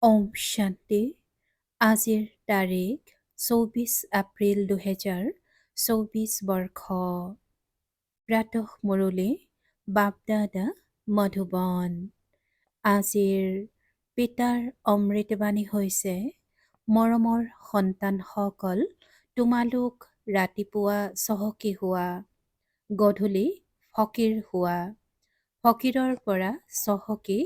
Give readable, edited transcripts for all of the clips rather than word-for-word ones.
ওম শান্তি। আজিৰ তাৰিখ 24 এপ্ৰিল 2024 বৰ্ষ। প্ৰাতঃ মুৰলী বাপদাদা মধুবন। আজিৰ পিতাৰ অমৃতবাণী হৈছে, মৰমৰ সন্তানসকল, তোমালোক ৰাতিপুৱা চহকী হোৱা, গধূলি ফকীৰ হোৱা। ফকীৰৰ পৰা চহকী,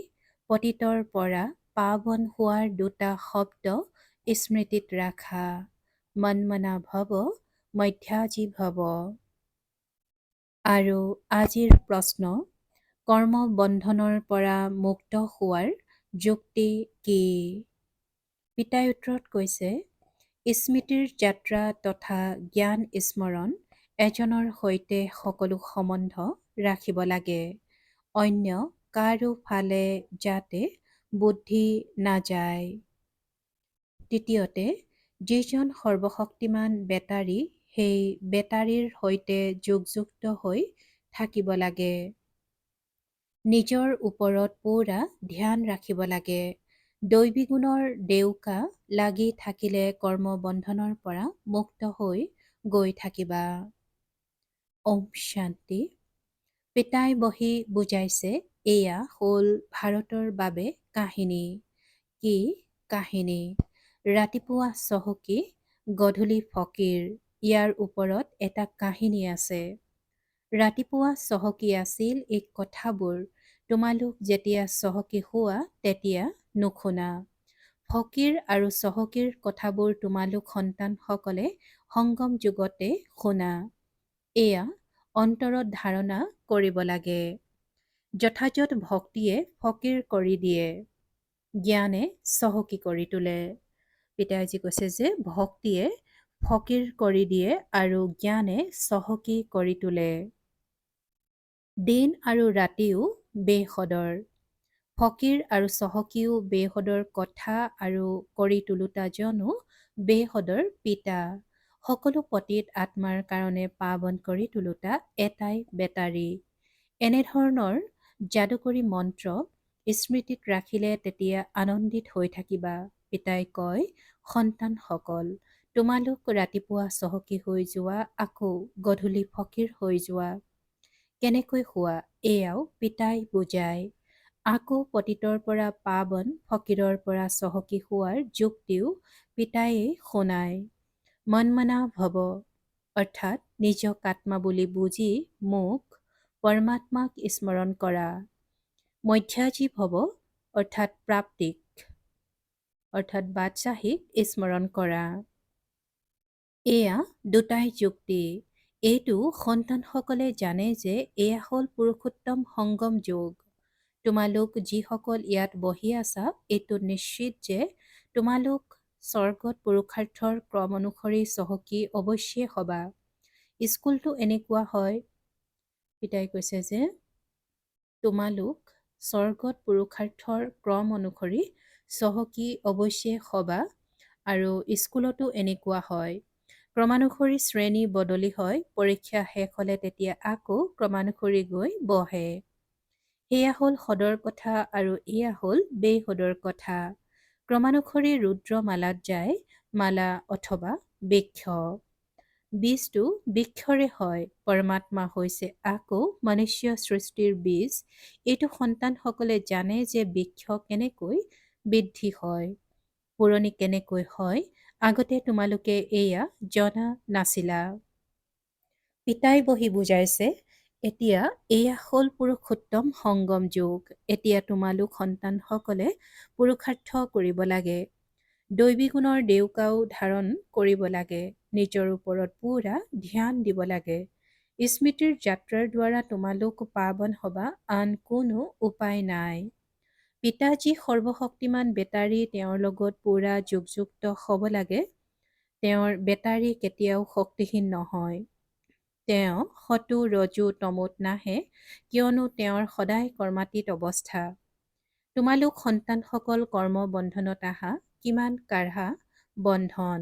পতিতৰ পৰা পাৱন হোৱাৰ দুটা শব্দ স্মৃতিত ৰাখা। মন্মনা ভৱ, মধ্যাজী ভৱ। আৰু আজিৰ প্ৰশ্ন, কৰ্মবন্ধনৰ পৰা মুক্ত হোৱাৰ যুক্তি কি? পিতাই উত্তৰত কৈছে, স্মৃতিৰ যাত্ৰা তথা জ্ঞান স্মৰণ এজনৰ সৈতে সকলো সম্বন্ধ ৰাখিব লাগে। অন্য কাৰো ফালে যাতে বুদ্ধি নাযায়। দ্বিতীয়তে, যিজন সৰ্বশক্তিমান বেটাৰী, সেই বেটাৰীৰ সৈতে যোগযুক্ত হৈ থাকিব লাগে। নিজৰ ওপৰত পুৰা ধ্যান ৰাখিব লাগে। দৈবী গুণৰ ডেউকা লাগি থাকিলে কৰ্মবন্ধনৰ পৰা মুক্ত হৈ গৈ থাকিবা। ওম শান্তি। পিতাই বহি বুজাইছে, এয়া হ'ল ভাৰতৰ বাবে কাহিনী। কি কাহিনী? ৰাতিপুৱা চহকী, গধূলি ফকীৰ। ইয়াৰ ওপৰত এটা কাহিনী আছে। ৰাতিপুৱা চহকী আছিল এই কথাবোৰ তোমালোক যেতিয়া চহকী হোৱা তেতিয়া নুশুনা। ফকীৰ আৰু চহকীৰ কথাবোৰ তোমালোক সন্তানসকলে সংগম যুগতে শুনা। এয়া অন্তৰত ধাৰণা কৰিব লাগে। যথাযথ ভক্তিয়ে ফকীৰ কৰি দিয়ে, জ্ঞানে চহকী কৰি তোলে। পিতাইজী কৈছে যে ভক্তিয়ে ফকীৰ কৰি দিয়ে আৰু জ্ঞানে চহকী কৰি তোলে। দিন আৰু ৰাতিও বেসদৰ। ফকীৰ আৰু চহকীও বেসদৰ কথা আৰু কৰি তোলোতাজনো বেসদৰ পিতা। সকলো পতিত আত্মাৰ কাৰণে পাৱন কৰি তোলোতা এটাই বেটাৰী। এনেধৰণৰ যাদুকৰী মন্ত্ৰ স্মৃতিত ৰাখিলে তেতিয়া আনন্দিত হৈ থাকিবা। পিতাই কয়, সন্তানসকল, তোমালোক ৰাতিপুৱা চহকী হৈ যোৱা, আকৌ গধূলি ফকীৰ হৈ যোৱা। কেনেকৈ হোৱা এয়াও পিতাই বুজায়। আকৌ পতিতৰ পৰা পাৱন, ফকীৰৰ পৰা চহকী হোৱাৰ যুক্তিও পিতায়ে শুনায়। মন্মনা ভৱ, অৰ্থাৎ নিজক আত্মা বুলি বুজি মোক পৰমাত্মাক স্মৰণ কৰা। মধ্যাজী ভৱ, অৰ্থাৎ প্ৰাপ্তিক, অৰ্থাৎ বাদশাহীক স্মৰণ কৰা। এয়া দুটাই যুক্তি। এইটো সন্তানসকলে জানে যে এয়া হ'ল পুৰুষোত্তম সংগম যোগ। তোমালোক যিসকল ইয়াত বহি আছা, এইটো নিশ্চিত যে তোমালোক স্বৰ্গত পুৰুষাৰ্থৰ ক্ৰম অনুসৰি চহকী অৱশ্যে হবা। স্কুলটো এনেকুৱা হয়, পিতাই কৈছে যে তোমালোক স্বৰ্গত পুৰুষাৰ্থৰ ক্ৰম অনুসৰি চহকী অৱশ্যে হবা। আৰু স্কুলতো এনেকুৱা হয়, ক্ৰমানুসৰি শ্ৰেণী বদলি হয়, পৰীক্ষা শেষ হলে তেতিয়া আকৌ ক্ৰমানুসৰি গৈ বহে। সেয়া হ'ল সদৰ কথা আৰু এয়া হ'ল বেসদৰ কথা। ক্ৰমানুসৰি ৰুদ্ৰ মালাত যায়, মালা অথবা বৃক্ষ। বীজটো বৃক্ষৰে হয়। পৰমাত্মা হৈছে আকৌ মনুষ্য সৃষ্টিৰ বীজ। এইটো সন্তানসকলে জানে যে বৃক্ষ কেনেকৈ বৃদ্ধি হয়, পুৰণি কেনেকৈ হয়, আগতে তোমালোকে এয়া জনা নাছিলা। পিতাই বহি বুজাইছে, এতিয়া এয়া হ'ল পুৰুষোত্তম সংগম যুগ। এতিয়া তোমালোক সন্তানসকলে পুৰুষাৰ্থ কৰিব লাগে। দৈবী গুণৰ ডেউকাও ধাৰণ কৰিব লাগে। নিজৰ ওপৰত পুৰা ধ্যান দিব লাগে। স্মৃতিৰ যাত্ৰাৰ দ্বাৰা তোমালোক পাৱন হবা, আন কোনো উপায় নাই। পিতাজী সৰ্বশক্তিমান বেটাৰী, তেওঁৰ লগত পুৰা যোগযুক্ত হ'ব লাগে। তেওঁৰ বেটাৰী কেতিয়াও শক্তিহীন নহয়। তেওঁ সতো ৰজু তমোত নাহে, কিয়নো তেওঁৰ সদায় কৰ্মাতীত অৱস্থা। তোমালোক সন্তানসকল কৰ্মবন্ধনত আহা, কিমান কাঢ়া বন্ধন।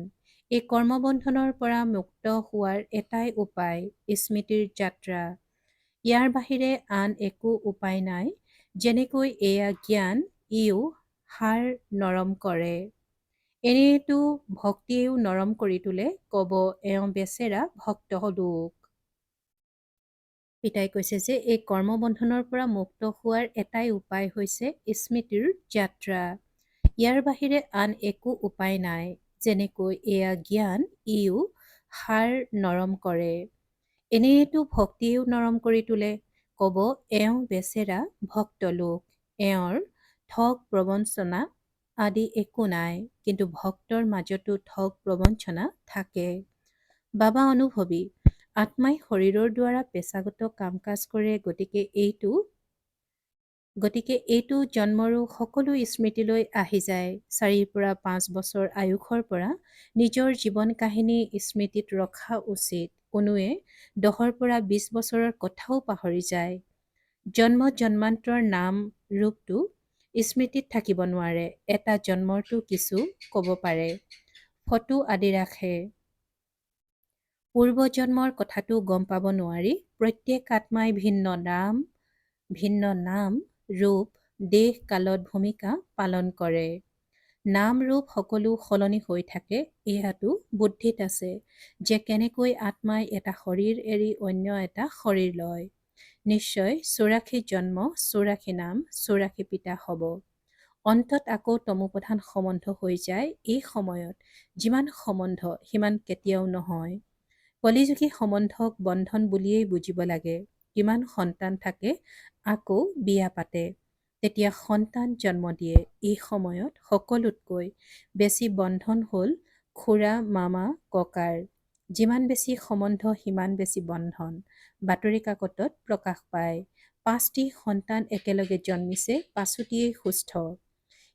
এই কৰ্মবন্ধনৰ পৰা মুক্ত হোৱাৰ এটাই উপায়, স্মৃতিৰ যাত্ৰা। ইয়াৰ বাহিৰে আন একো উপায় নাই। যেনেকৈ এয়া জ্ঞান, ইও হাড় নৰম কৰে। এনেতো ভক্তিয়েও নৰম কৰি তোলে, ক'ব এওঁ বেচেৰা ভক্ত লোক। পিতাই কৈছে যে এই কৰ্মবন্ধনৰ পৰা মুক্ত হোৱাৰ এটাই উপায় হৈছে স্মৃতিৰ যাত্ৰা। ইয়াৰ বাহিৰে আন একো উপায় নাই। যেনেকৈ এয়া জ্ঞান, ইও হাড় নৰম কৰে। এনেতো ভক্তিয়েও নৰম কৰি তোলে, ক'ব এওঁ বেচেৰা ভক্ত লোক। এওঁৰ ঠগ প্ৰবঞ্চনা আদি একো নাই, কিন্তু ভক্তৰ মাজতো ঠগ প্ৰবঞ্চনা থাকে। বাবা অনুভৱী, আত্মাই শৰীৰৰ দ্বাৰা পেশাগত কাম কাজ কৰে, গতিকে এইটো জন্মৰো সকলো স্মৃতিলৈ আহি যায়। 4ৰ পৰা 5 বছৰ আয়ুসৰ পৰা নিজৰ জীৱন কাহিনী স্মৃতিত ৰখা উচিত। কোনোৱে 10ৰ পৰা 20 বছৰৰ কথাও পাহৰি যায়। জন্ম জন্মান্তৰ নাম ৰূপটো স্মৃতিত থাকিব নোৱাৰে। এটা জন্মৰটো কিছু ক'ব পাৰে, ফটো আদি ৰাখে। পূৰ্বজন্মৰ কথাটো গম পাব নোৱাৰি। প্ৰত্যেক আত্মাই ভিন্ন নাম, ৰূপ, দেশ কালত ভূমিকা পালন কৰে। নাম ৰূপ সকলো সলনি হৈ থাকে। এয়াতো বুদ্ধিত আছে যে কেনেকৈ আত্মাই এটা শৰীৰ এৰি অন্য এটা শৰীৰ লয়। নিশ্চয় 84 জন্ম, 84 নাম, 84 পিতা হ'ব। অন্তত আকৌ তমোপ্ৰধান সম্বন্ধ হৈ যায়। এই সময়ত যিমান সম্বন্ধ সিমান কেতিয়াও নহয়। কলিযুগী সম্বন্ধক বন্ধন বুলিয়েই বুজিব লাগে। কিমান সন্তান থাকে, আকৌ বিয়া পাতে, তেতিয়া সন্তান জন্ম দিয়ে। এই সময়ত সকলোতকৈ বেছি বন্ধন হ'ল খুৰা, মামা, ককাৰ। যিমান বেছি সম্বন্ধ সিমান বেছি বন্ধন। বাতৰি কাকতত প্ৰকাশ পায় 5টি সন্তান একেলগে জন্মিছে, 5টিয়েই সুস্থ।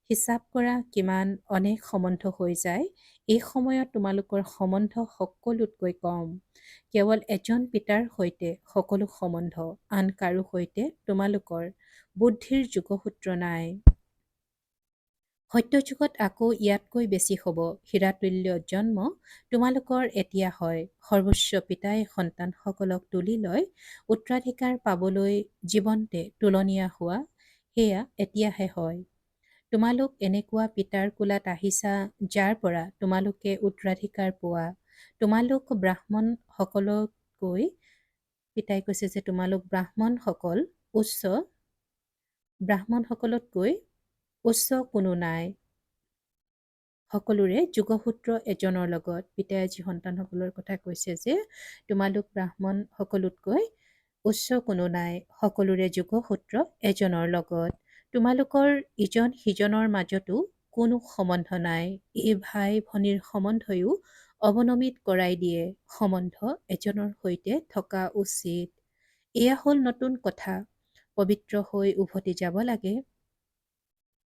হিচাপ কৰা কিমান অনেক সম্বন্ধ হৈ যায়। এই সময়ত তোমালোকৰ সম্বন্ধ সকলোতকৈ কম। কেৱল এজন পিতাৰ সৈতে সকলো সম্বন্ধ, আন কাৰো সৈতে তোমালোকৰ বুদ্ধিৰ যোগসূত্ৰ নাই। সত্যযুগত আকৌ ইয়াতকৈ বেছি হ'ব। হীৰাতুল্য জন্ম তোমালোকৰ এতিয়া হয়। সৰ্বোচ্চ পিতাই সন্তানসকলক তুলি লয়। উত্তৰাধিকাৰ পাবলৈ জীৱন্তে তুলনীয়া হোৱা, সেয়া এতিয়াহে হয়। তোমালোক এনেকুৱা পিতাৰ কোলাত আহিছা যাৰ পৰা তোমালোকে উত্তৰাধিকাৰ পোৱা। তোমালোক ব্ৰাহ্মণসকলতকৈ, পিতাই কৈছে যে তোমালোক ব্ৰাহ্মণসকলতকৈ উচ্চ কোনো নাই। সকলোৰে যোগসূত্ৰ এজনৰ লগত। পিতাই আজি সন্তানসকলৰ কথা কৈছে যে তোমালোক ব্ৰাহ্মণ সকলোতকৈ উচ্চ কোনো নাই। সকলোৰে যোগসূত্ৰ এজনৰ লগত। তোমালোকৰ ইজন সিজনৰ মাজতো কোনো সম্বন্ধ নাই। এই ভাই ভনীৰ সম্বন্ধয়ো অৱনমিত কৰাই দিয়ে। সম্বন্ধ এজনৰ সৈতে থকা উচিত। এয়া হ'ল নতুন কথা। পবিত্ৰ হৈ উভতি যাব লাগে।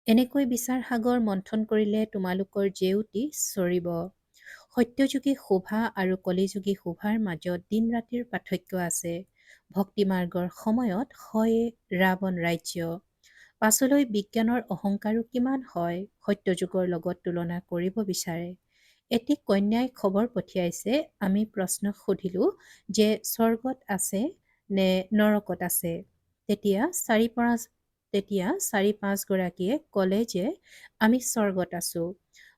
এনেকৈ বিচাৰ সাগৰ মন্থন কৰিলে তোমালোকৰ জেউতি চৰিব। সত্যযুগী শোভা আৰু কলিযুগী শোভাৰ মাজত দিন ৰাতিৰ পাৰ্থক্য আছে। ভক্তিমাৰ্গৰ সময়ত হয় ৰাৱণ ৰাজ্য। পাছলৈ বিজ্ঞানৰ অহংকাৰো কিমান হয়, সত্যযুগৰ লগত তুলনা কৰিব বিচাৰে। এটি কন্যাই খবৰ পঠিয়াইছে। আমি প্ৰশ্ন সুধিলো যে স্বৰ্গত আছে নে নৰকত আছে। তেতিয়া 4-5 গৰাকীয়ে ক'লে যে আমি স্বৰ্গত আছো।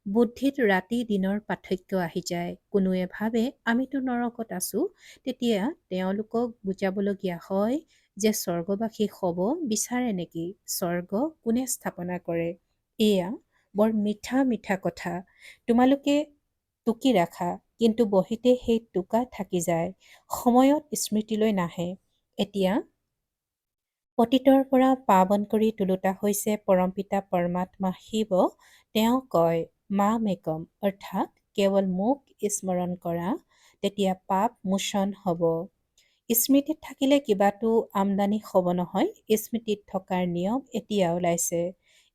বুদ্ধিত ৰাতি দিনৰ পাৰ্থক্য আহি যায়। কোনোৱে ভাবে আমিতো নৰকত আছো। তেতিয়া তেওঁলোকক বুজাবলগীয়া হয় যে স্বৰ্গবাসী হ'ব বিচাৰে নেকি? স্বৰ্গ কোনে স্থাপনা কৰে? এয়া বৰ মিঠা মিঠা কথা। তোমালোকে টুকি ৰাখা, কিন্তু বহীতে সেই টোকা থাকি যায়, সময়ত স্মৃতিলৈ নাহে। এতিয়া পতিতৰ পৰা পাৱন কৰি তোলোতা হৈছে পৰমপিতা পৰমাত্মা শিৱ। তেওঁ কয় মামেকম, অৰ্থাৎ কেৱল মোক স্মৰণ কৰা, তেতিয়া পাপ মোচন হ'ব। স্মৃতিত থাকিলে কিবাটো আমদানি হ'ব নহয়। স্মৃতিত থকাৰ নিয়ম এতিয়া ওলাইছে।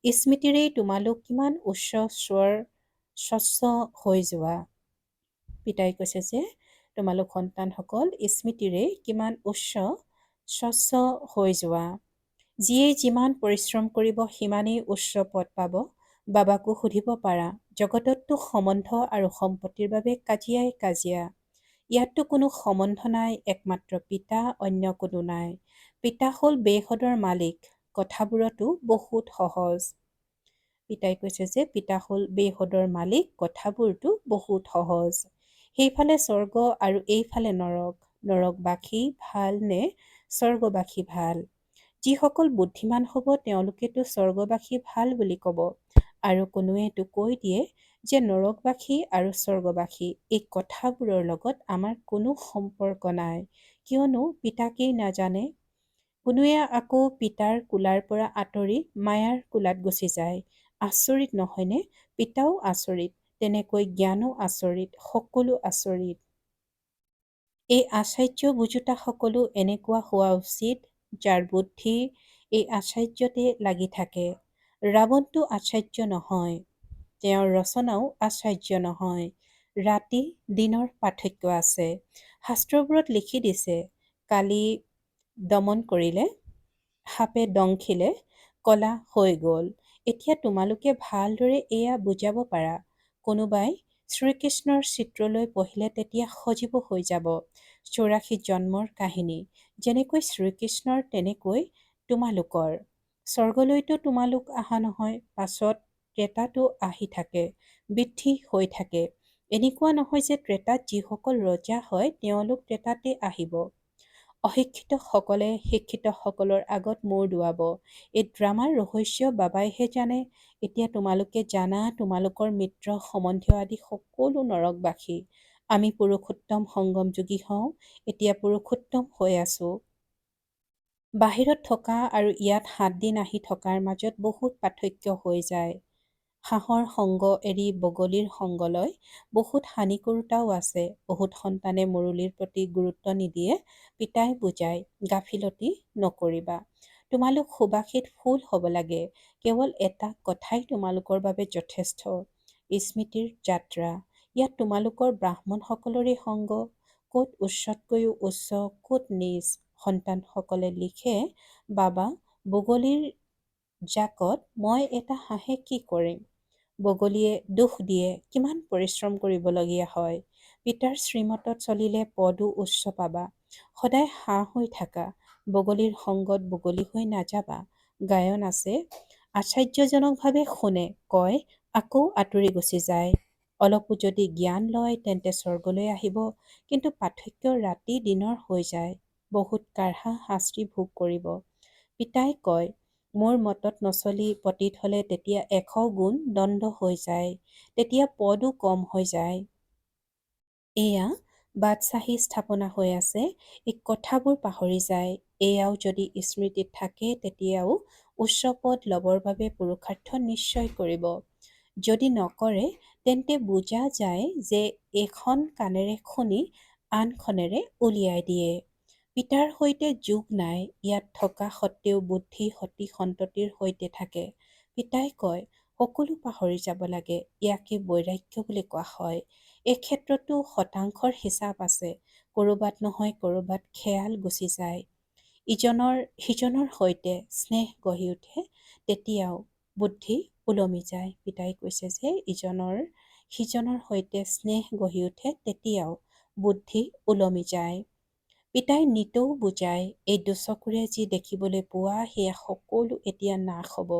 স্মৃতিৰেই তোমালোক কিমান স্বচ্ছ হৈ যোৱা। পিতাই কৈছে যে তোমালোক সন্তানসকল স্মৃতিৰে কিমান স্বচ্ছ হৈ যোৱা। যিয়ে যিমান পৰিশ্ৰম কৰিব সিমানেই উচ্চ পদ পাব। বাবাকো সুধিব পাৰা, জগতততো সম্বন্ধ আৰু সম্পত্তিৰ বাবে কাজিয়াই কাজিয়া। ইয়াততো কোনো সম্বন্ধ নাই, একমাত্ৰ পিতা, অন্য কোনো নাই। পিতা হ'ল বেহদৰ মালিক। কথাবোৰতো বহুত সহজ। পিতাই কৈছে যে পিতা হ'ল বেহদৰ মালিক, কথাবোৰতো বহুত সহজ। সেইফালে স্বৰ্গ আৰু এইফালে নৰক। নৰকবাসী ভাল নে স্বৰ্গবাসী ভাল? যিসকল বুদ্ধিমান হ'ব তেওঁলোকেতো স্বৰ্গবাসী ভাল বুলি ক'ব, আৰু কোনোৱেতো কৈ দিয়ে যে নৰকবাসী আৰু স্বৰ্গবাসী এই কথাবোৰৰ লগত আমাৰ কোনো সম্পৰ্ক নাই, কিয়নো পিতাকেই নাজানে। কোনোৱে আকৌ পিতাৰ কোলাৰ পৰা আঁতৰি মায়াৰ কোলাত গুচি যায়। আচৰিত নহয়নে? পিতাও আচৰিত, তেনেকৈ জ্ঞানো আচৰিত, সকলো আচৰিত। এই আচাৰ্য বুজোতা সকলো এনেকুৱা হোৱা উচিত, যাৰ বুদ্ধি এই আচাৰ্যতে লাগি থাকে। ৰাৱণটো আচাৰ্য নহয়, তেওঁৰ ৰচনাও আচাৰ্য নহয়। ৰাতি দিনৰ পাৰ্থক্য আছে। শাস্ত্ৰবোৰত লিখি দিছে, কালি দমন কৰিলে, সাপে দংখিলে, কলা হৈ গ'ল। এতিয়া তোমালোকে ভালদৰে এয়া বুজাব পাৰা। কোনোবাই শ্ৰীকৃষ্ণৰ চিত্ৰলৈ পঢ়িলে তেতিয়া সজীৱ হৈ যাব। 84 জন্মৰ কাহিনী, যেনেকৈ শ্ৰীকৃষ্ণৰ তেনেকৈ তোমালোকৰ। স্বৰ্গলৈতো তোমালোক আহা নহয়, পাছত ত্ৰেতাতো আহি থাকে, বৃদ্ধি হৈ থাকে। এনেকুৱা নহয় যে ত্ৰেতাত যিসকল ৰজা হয় তেওঁলোক ত্ৰেতাতে আহিব। অশিক্ষিতসকলে শিক্ষিতসকলৰ আগত মূৰ দোৱাব। এই ড্ৰামাৰ ৰহস্য বাবাইহে জানে। এতিয়া তোমালোকে জানা তোমালোকৰ মিত্ৰ সম্বন্ধীয় আদি সকলো নৰকবাসী। আমি পুৰুষোত্তম সংগম যোগী হওঁ, এতিয়া পুৰুষোত্তম হৈ আছো। বাহিৰত থকা আৰু ইয়াত 7 দিন আহি থকাৰ মাজত বহুত পাৰ্থক্য হৈ যায়। হাঁহৰ সংগ এৰি বগলীৰ সংগ লয়, বহুত হানিকৰোতাও আছে। বহুত সন্তানে মুৰলীৰ প্ৰতি গুৰুত্ব নিদিয়ে। পিতাই বুজায়, গাফিলতি নকৰিবা। তোমালোক সুবাসিত ফুল হ'ব লাগে। কেৱল এটা কথাই তোমালোকৰ বাবে যথেষ্ট, স্মৃতিৰ যাত্ৰা। ইয়াত তোমালোকৰ ব্ৰাহ্মণসকলৰে সংগ, ক'ত উচ্চতকৈও উচ্চ, ক'ত নিজ। সন্তানসকলে লিখে, বাবা, বগলীৰ জাকত মই এটা হাঁহে কি কৰিম? বগলীয়ে দুখ দিয়ে, কিমান পৰিশ্ৰম কৰিবলগীয়া হয়। পিতাৰ শ্ৰীমতত চলিলে পদো উচ্চ পাবা। সদায় হাঁহ হৈ থাকা, বগলীৰ সংগত বগলী হৈ নাযাবা। গায়ন আছে, আশ্চৰ্যজনকভাৱে শুনে, কয়, আকৌ আঁতৰি গুচি যায়। অলপো যদি জ্ঞান লয় তেন্তে স্বৰ্গলৈ আহিব, কিন্তু পাৰ্থক্য ৰাতি দিনৰ হৈ যায়। বহুত কাঢ়া শাস্তি ভোগ কৰিব। পিতাই কয়, মোৰ মতত নচলি পতীত হ'লে তেতিয়া 100 গুণ দণ্ড হৈ যায়, তেতিয়া পদো কম হৈ যায়। এয়া বাদশ্বাহী স্থাপনা হৈ আছে। এই কথাবোৰ পাহৰি যায়। এয়াও যদি স্মৃতিত থাকে তেতিয়াও উচ্চ পদ ল'বৰ বাবে পুৰুষাৰ্থ নিশ্চয় কৰিব। যদি নকৰে তেন্তে বুজা যায় যে এখন কাণেৰে শুনি আনখনেৰে উলিয়াই দিয়ে। পিতাৰ সৈতে যোগ নাই, ইয়াত থকা সত্ত্বেও বুদ্ধি সতি সন্ততিৰ সৈতে থাকে। পিতাই কয়, সকলো পাহৰি যাব লাগে, ইয়াকে বৈৰাগ্য বুলি কোৱা হয়। এই ক্ষেত্ৰতো শতাংশৰ হিচাপ আছে। ক'ৰবাত নহয় ক'ৰবাত খেয়াল গুচি যায়। ইজনৰ সিজনৰ সৈতে স্নেহ গঢ়ি উঠে, তেতিয়াও বুদ্ধি ওলমি যায়। পিতাই কৈছে যে ইজনৰ সিজনৰ সৈতে স্নেহ গঢ়ি উঠে, তেতিয়াও বুদ্ধি ওলমি যায়। পিতাই নিতৌ বুজায়, এই দুচকুৰে যি দেখিবলৈ পোৱা সেয়া সকলো এতিয়া নাশ হ'ব।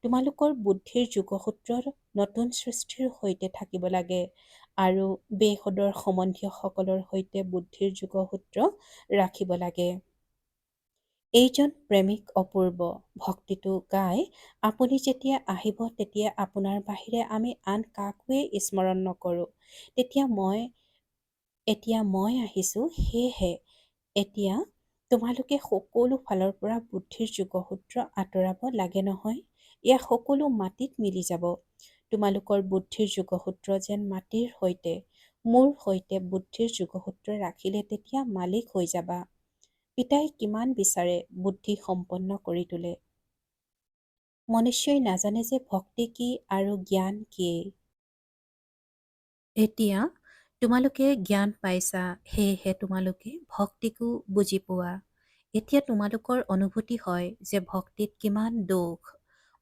তোমালোকৰ বুদ্ধিৰ যোগসূত্ৰৰ নতুন সৃষ্টিৰ সৈতে থাকিব লাগে, আৰু বেহদৰ সম্বন্ধীয়সকলৰ সৈতে বুদ্ধিৰ যোগসূত্ৰ ৰাখিব লাগে। এইজন প্ৰেমিক অপূৰ্ব। ভক্তিটো গাই আপুনি যেতিয়া আহিব তেতিয়া আপোনাৰ বাহিৰে আমি আন কাকোৱে স্মৰণ নকৰোঁ। এতিয়া মই আহিছোঁ, সেয়েহে এতিয়া তোমালোকে সকলো ফালৰ পৰা বুদ্ধিৰ যোগসূত্ৰ আঁতৰাব লাগে নহয়। এয়া সকলো মাটিত মিলি যাব। তোমালোকৰ বুদ্ধিৰ যোগসূত্ৰ যেন মাটিৰ সৈতে, মোৰ সৈতে বুদ্ধিৰ যোগসূত্ৰ ৰাখিলে তেতিয়া মালিক হৈ যাবা। পিতাই কিমান বিচাৰে বুদ্ধি সম্পন্ন কৰি তোলে। মনুষ্যই নাজানে যে ভক্তি কি আৰু জ্ঞান কি। এতিয়া তোমালোকে জ্ঞান পাইছা, সেয়েহে তোমালোকে ভক্তিকো বুজি পোৱা। এতিয়া তোমালোকৰ অনুভূতি হয় যে ভক্তিত কিমান দুখ।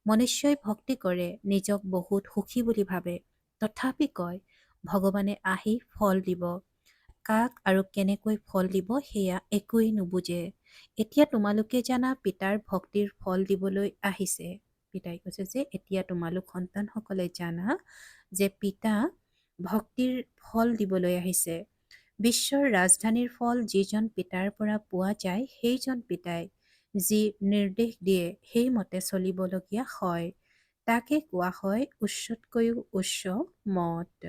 মনুষ্যই ভক্তি কৰে, নিজক বহুত সুখী বুলি ভাবে, তথাপি কয় ভগৱানে আহি ফল দিব। কাক আৰু কেনেকৈ ফল দিব সেয়া একোৱেই নুবুজে। এতিয়া তোমালোকে জানা পিতাৰ ভক্তিৰ ফল দিবলৈ আহিছে। পিতাই কৈছে যে এতিয়া তোমালোক সন্তানসকলে জানা যে পিতা ভক্তিৰ ফল দিবলৈ আহিছে। বিশ্বৰ ৰাজধানীৰ ফল যিজন পিতাৰ পৰা পোৱা যায় সেইজন পিতাই যি নিৰ্দেশ দিয়ে সেইমতে চলিবলগীয়া হয়। তাকে কোৱা হয় উচ্চতকৈও উচ্চ মত।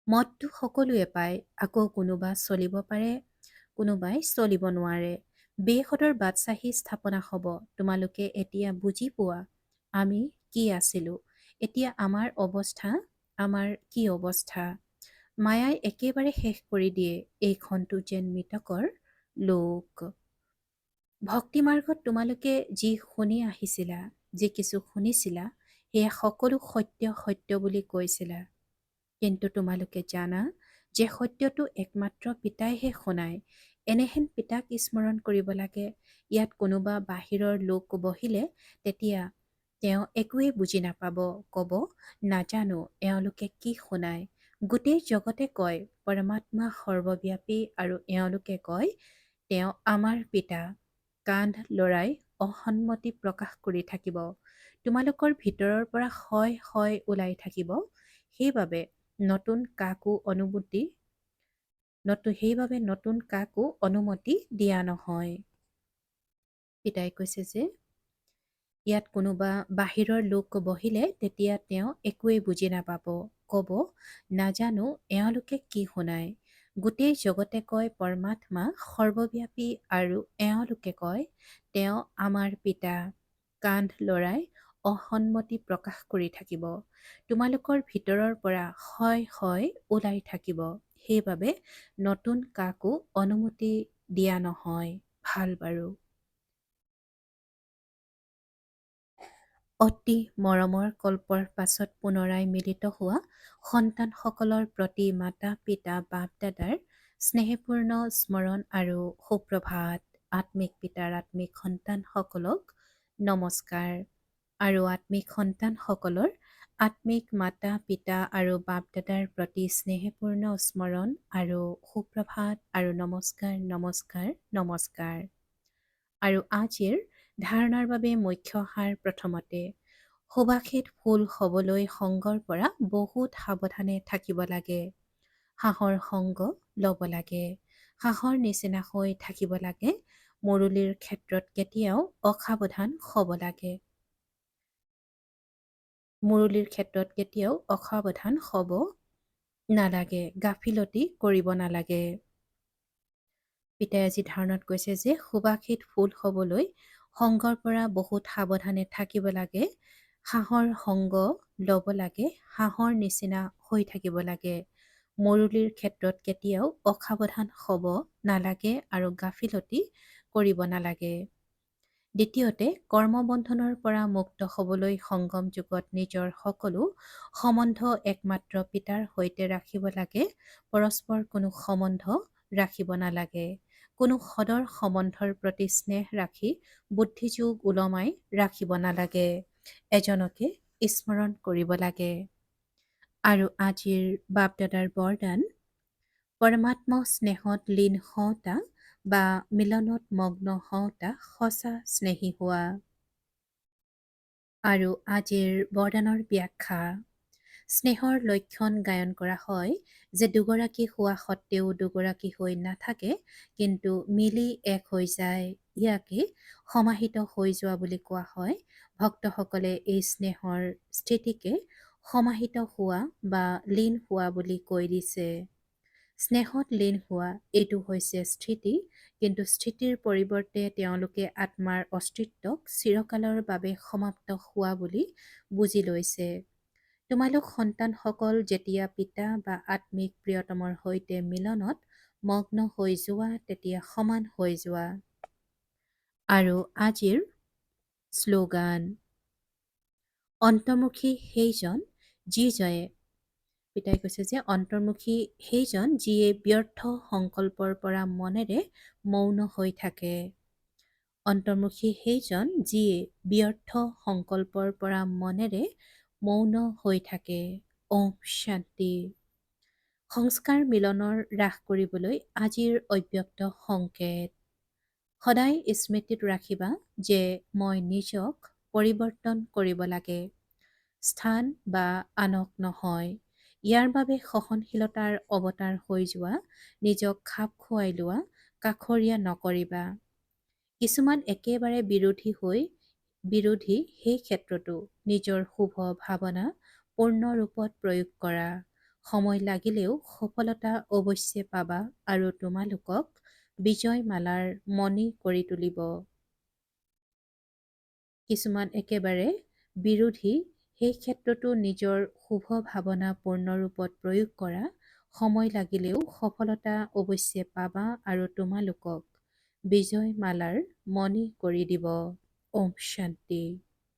মতটো সকলোৱে পায়, আকৌ কোনোবা চলিব পাৰে, কোনোবাই চলিব নোৱাৰে। বেসদৰ বাদশ্বাহী স্থাপনা হ'ব। তোমালোকে এতিয়া বুজি পোৱা আমি কি আছিলোঁ, এতিয়া আমাৰ অৱস্থা, আমাৰ কি অৱস্থা। মায়াই একেবাৰে শেষ কৰি দিয়ে এইখনটো যেন মৃতকৰ লোক। ভক্তিমাৰ্গত তোমালোকে যি শুনি আহিছিলা, যি কিছু শুনিছিলা, সেয়া সকলো সত্য সত্য বুলি কৈছিলা। কিন্তু তোমালোকে জানা যে সত্যটো একমাত্ৰ পিতাইহে শুনায়। এনেহেন পিতাক স্মৰণ কৰিব লাগে। ইয়াত কোনোবা বাহিৰৰ লোক বহিলে তেতিয়া তেওঁ একোৱেই বুজি নাপাব, ক'ব নাজানো এওঁলোকে কি শুনায়। গোটেই জগতে কয় পৰমাত্মা সৰ্বব্যাপী আৰু এওঁলোকে কয় তেওঁ আমাৰ পিতা। কান্ধ লৰাই অসন্মতি প্ৰকাশ কৰি থাকিব। তোমালোকৰ ভিতৰৰ পৰা হয় হয় ওলাই থাকিব। সেইবাবে নতুন কাকো অনুমতি দিয়া নহয়। পিতাই কৈছে যে ইয়াত কোনোবা বাহিৰৰ লোক বহিলে তেতিয়া তেওঁ একোৱেই বুজি নাপাব, ক'ব নাজানো এওঁলোকে কি শুনায়। গোটেই জগতে কয় পৰমাত্মা সৰ্বব্যাপী আৰু এওঁলোকে কয় তেওঁ আমাৰ পিতা। কান্ধ লৰাই অসন্মতি প্ৰকাশ কৰি থাকিব। তোমালোকৰ ভিতৰৰ পৰা হয় হয় ওলাই থাকিব। সেইবাবে নতুন কাকো অনুমতি দিয়া নহয়। ভাল বাৰু। অতি মৰমৰ কল্পৰ পাছত পুনৰাই মিলিত হোৱা সন্তানসকলৰ প্ৰতি মাতা পিতা বাপ দাদাৰ স্নেহপূৰ্ণ স্মৰণ আৰু সুপ্ৰভাত। আত্মিক পিতাৰ আত্মিক সন্তানসকলক নমস্কাৰ আৰু আত্মিক সন্তানসকলৰ আত্মিক মাতা পিতা আৰু বাপ দাদাৰ প্ৰতি স্নেহপূৰ্ণ স্মৰণ আৰু সুপ্ৰভাত আৰু নমস্কাৰ নমস্কাৰ নমস্কাৰ। আৰু আজিৰ ধাৰণাৰ বাবে মুখ্য সাৰ প্ৰথমতে সুবাসিত ফুল হ'বলৈ সংগৰ পৰা বহুত সাৱধানে থাকিব লাগে। হাঁহৰ সংগ ল'ব লাগে। হাঁহৰ নিচিনা হৈ থাকিব লাগে। মুৰুলিৰ ক্ষেত্ৰত কেতিয়াও অসাৱধান হ'ব লাগে। মুৰুলিৰ ক্ষেত্ৰত কেতিয়াও অসাৱধান হ'ব নালাগে, গাফিলতি কৰিব নালাগে। পিতাই আজি ধাৰণাত কৈছে যে সুবাসিত ফুল হ'বলৈ সংগৰ পৰা বহুত সাৱধানে থাকিব লাগে। হাঁহৰ সংগ ল'ব লাগে। হাঁহৰ নিচিনা হৈ থাকিব লাগে। মুৰুলিৰ ক্ষেত্ৰত কেতিয়াও অসাৱধান হ'ব নালাগে আৰু গাফিলতি কৰিব নালাগে। দ্বিতীয়তে কৰ্মবন্ধনৰ পৰা মুক্ত হ'বলৈ সংগম যুগত নিজৰ সকলো সম্বন্ধ একমাত্ৰ পিতাৰ সৈতে ৰাখিব লাগে। পৰস্পৰ কোনো সম্বন্ধ ৰাখিব নালাগে। কোনো সদৰ সম্বন্ধৰ প্ৰতি স্নেহ ৰাখি বুদ্ধিযোগ ওলমাই ৰাখিব নালাগে। এজনকে স্মৰণ কৰিব লাগে। আৰু আজিৰ বাপদাদাৰ বৰদান পৰমাত্মা স্নেহত লীন হওঁতা বা মিলনত মগ্ন হওঁতা সঁচা স্নেহী হোৱা। আৰু আজিৰ বৰদানৰ ব্যাখ্যা স্নেহৰ লক্ষণ গায়ন কৰা হয় যে দুগৰাকী হোৱা সত্ত্বেও দুগৰাকী হৈ নাথাকে, কিন্তু মিলি এক হৈ যায়। ইয়াকে সমাহিত হৈ যোৱা বুলি কোৱা হয়। ভক্তসকলে এই স্নেহৰ স্থিতিকে সমাহিত হোৱা বা লীন হোৱা বুলি কৈ দিছে। স্নেহত লীন হোৱা এইটো হৈছে স্থিতি, কিন্তু স্থিতিৰ পৰিৱৰ্তে তেওঁলোকে আত্মাৰ অস্তিত্বক চিৰকালৰ বাবে সমাপ্ত হোৱা বুলি বুজি লৈছে। তোমালোক সন্তানসকল যেতিয়া পিতা বা আত্মিক প্ৰিয়তমৰ সৈতে মিলনত মগ্ন হৈ যোৱা তেতিয়া সমান হৈ যোৱা। আৰু আজিৰ শ্লোগান অন্তৰ্মুখী সেইজন যিজয়ে পিতাই কৈছে যে অন্তৰ্মুখী সেইজন যিয়ে ব্যৰ্থ সংকল্পৰ পৰা মনেৰে মৌন হৈ থাকে। অন্তৰ্মুখী সেইজন যিয়ে ব্যৰ্থ সংকল্পৰ পৰা মনেৰে মৌন হৈ থাকে। ওম শান্তি। সংস্কাৰ মিলনৰ হ্ৰাস কৰিবলৈ আজিৰ অব্যক্ত সংকেত। সদায় স্মৃতিত ৰাখিবা যে মই নিজক পৰিৱৰ্তন কৰিব লাগে, স্থান বা আনক নহয়। ইয়াৰ বাবে সহনশীলতাৰ অৱতাৰ হৈ যোৱা, নিজক খাপ খুৱাই লোৱা, কাষৰীয়া নকৰিবা। কিছুমান একেবাৰে বিৰোধী সেই ক্ষেত্ৰতো নিজৰ শুভ ভাৱনা পূৰ্ণ ৰূপত প্ৰয়োগ কৰা। সময় লাগিলেও সফলতা অৱশ্যে পাবা আৰু তোমালোকক বিজয় মালাৰ মণি কৰি তুলিব। কিছুমান একেবাৰে বিৰোধী সেই ক্ষেত্ৰতো নিজৰ শুভ ভাৱনা পূৰ্ণ ৰূপত প্ৰয়োগ কৰা। সময় লাগিলেও সফলতা অৱশ্যে পাবা আৰু তোমালোকক বিজয় মালাৰ মণি কৰি দিব। ওম শান্তি।